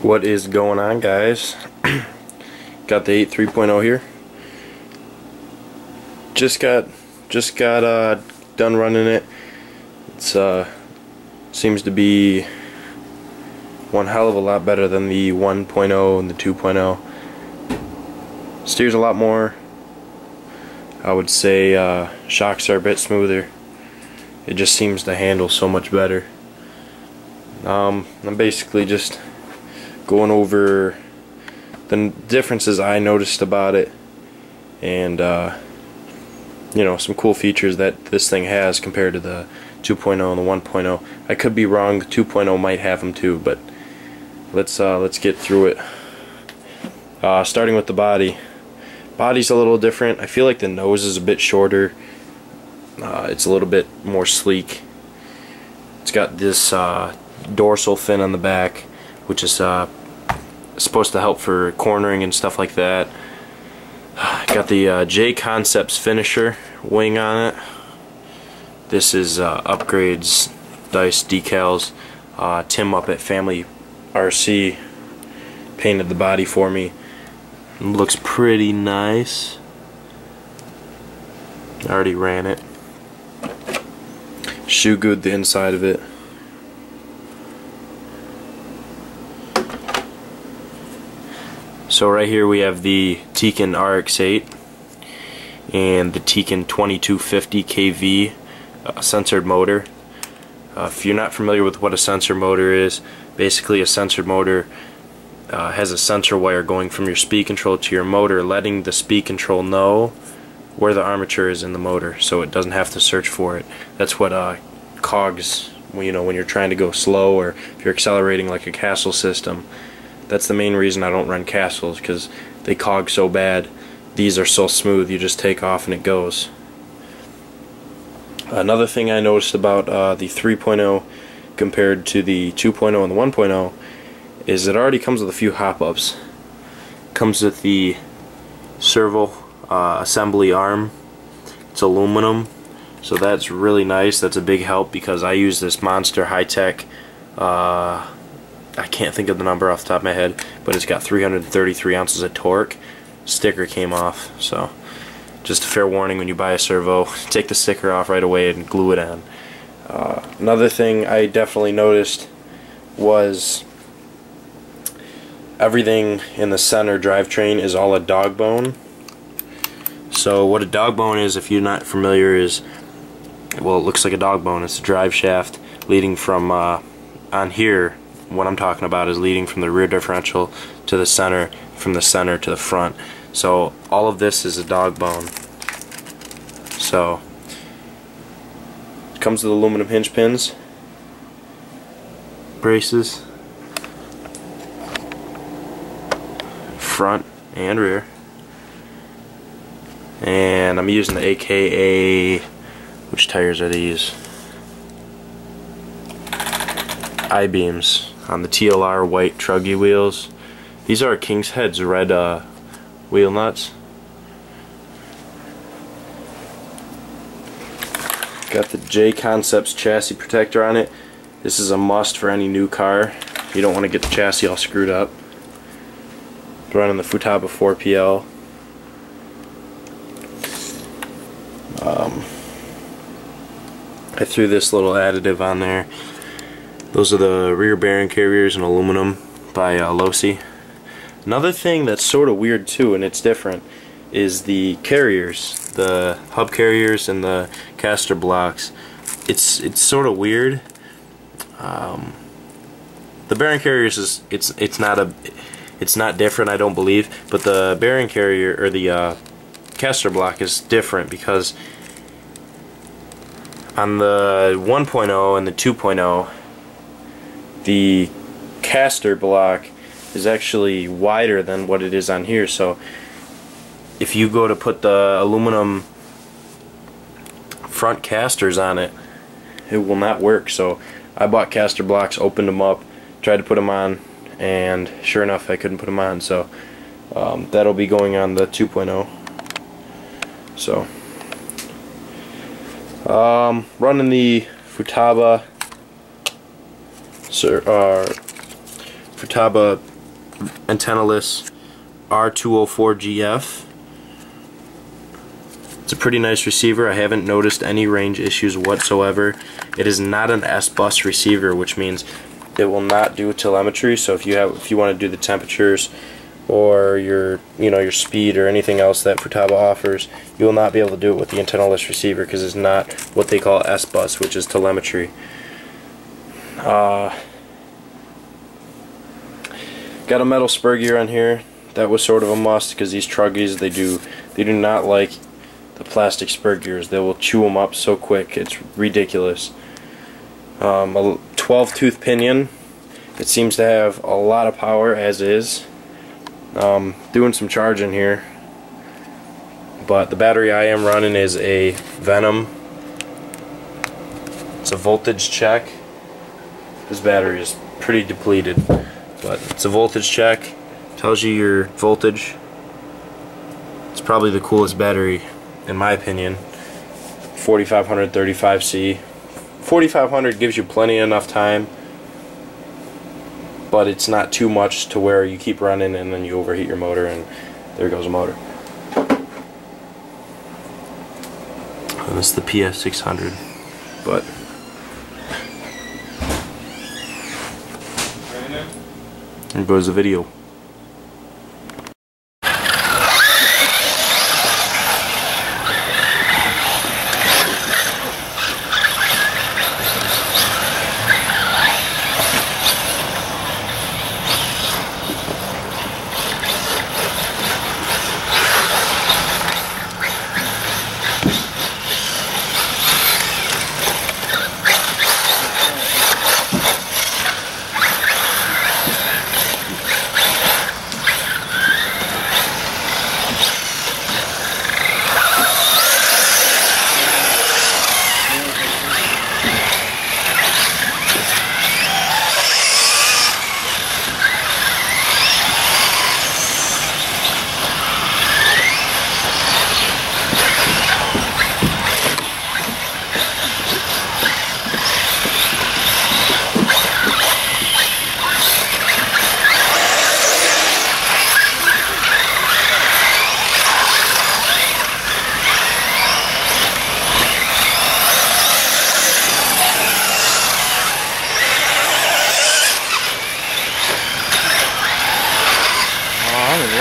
What is going on, guys? Got the 8 3.0 here. Just got done running it. It's seems to be one hell of a lot better than the 1.0 and the 2.0. Steers a lot more. I would say shocks are a bit smoother. It just seems to handle so much better. I'm basically just going over the differences I noticed about it, and you know, some cool features that this thing has compared to the 2.0 and the 1.0. I could be wrong. The 2.0 might have them too, but let's get through it. Starting with the body. Body's a little different. I feel like the nose is a bit shorter. It's a little bit more sleek. It's got this dorsal fin on the back, which is supposed to help for cornering and stuff like that. Got the J Concepts finisher wing on it. This is Upgrades dice decals. Tim up at Family RC painted the body for me. It looks pretty nice. I already ran it. Shoe good the inside of it. So right here we have the Tekin RX8 and the Tekin 2250 kV censored motor. If you're not familiar with what a sensor motor is, basically a sensor motor has a sensor wire going from your speed control to your motor, letting the speed control know where the armature is in the motor, so it doesn't have to search for it. That's what cogs, you know, when you're trying to go slow, or if you're accelerating like a castle system. That's the main reason I don't run castles, because they cog so bad. These are so smooth, you just take off and it goes. Another thing I noticed about the 3.0 compared to the 2.0 and the 1.0 is it already comes with a few hop-ups. Comes with the servo assembly arm. It's aluminum, so that's really nice. That's a big help, because I use this Monster high-tech, I can't think of the number off the top of my head, but it's got 333 ounces of torque. Sticker came off, so just a fair warning when you buy a servo, take the sticker off right away and glue it on. Another thing I definitely noticed was everything in the center drivetrain is all a dog bone. So what a dog bone is, if you're not familiar, is, well, it looks like a dog bone. It's a drive shaft leading from on here. What I'm talking about is leading from the rear differential to the center, from the center to the front. So all of this is a dog bone. So it comes with aluminum hinge pins, braces, front and rear, and I'm using the AKA, which tires are these? I-beams on the TLR white truggy wheels. These are King's Head's red wheel nuts. Got the J Concepts chassis protector on it. This is a must for any new car. You don't want to get the chassis all screwed up. Running the Futaba 4PL. I threw this little additive on there. Those are the rear bearing carriers in aluminum by Losi. Another thing that's sort of weird too, and it's different, is the carriers, the hub carriers and the caster blocks. It's sort of weird. The bearing carriers is it's not different, I don't believe, but the bearing carrier, or the caster block, is different, because on the 1.0 and the 2.0, the caster block is actually wider than what it is on here. So if you go to put the aluminum front casters on it, it will not work. So I bought caster blocks, opened them up, tried to put them on, and sure enough I couldn't put them on. So that'll be going on the 2.0. So running the Futaba antennaless R204GF. It's a pretty nice receiver. I haven't noticed any range issues whatsoever. It is not an S-bus receiver, which means it will not do telemetry. So if you want to do the temperatures or your speed or anything else that Futaba offers, you will not be able to do it with the antennaless receiver because it's not what they call S-bus, which is telemetry. Got a metal spur gear on here. That was sort of a must because these truggies, they do not like the plastic spur gears. They will chew them up so quick, it's ridiculous. A 12 tooth pinion. It seems to have a lot of power as is. Doing some charging here, but the battery I am running is a Venom. It's a voltage check. This battery is pretty depleted, but it's a voltage check. Tells you your voltage. It's probably the coolest battery in my opinion. 4500 35C. 4500 gives you plenty enough time, but it's not too much to where you keep running and then you overheat your motor and there goes the motor. And this is the PS600, but there goes the video.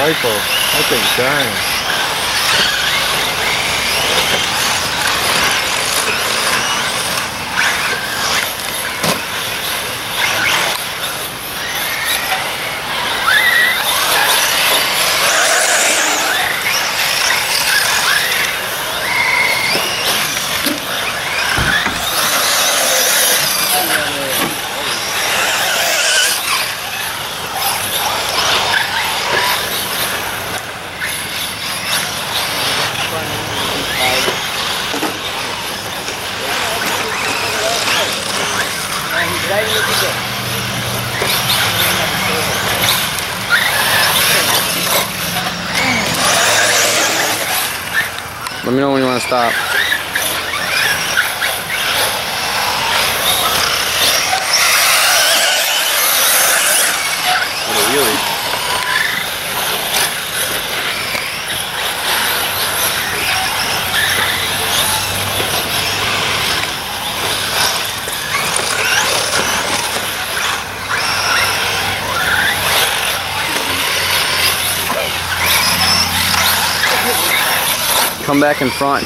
Rifle, that thing's dying. Let me know when you want to stop. What a wheelie. Come back in front.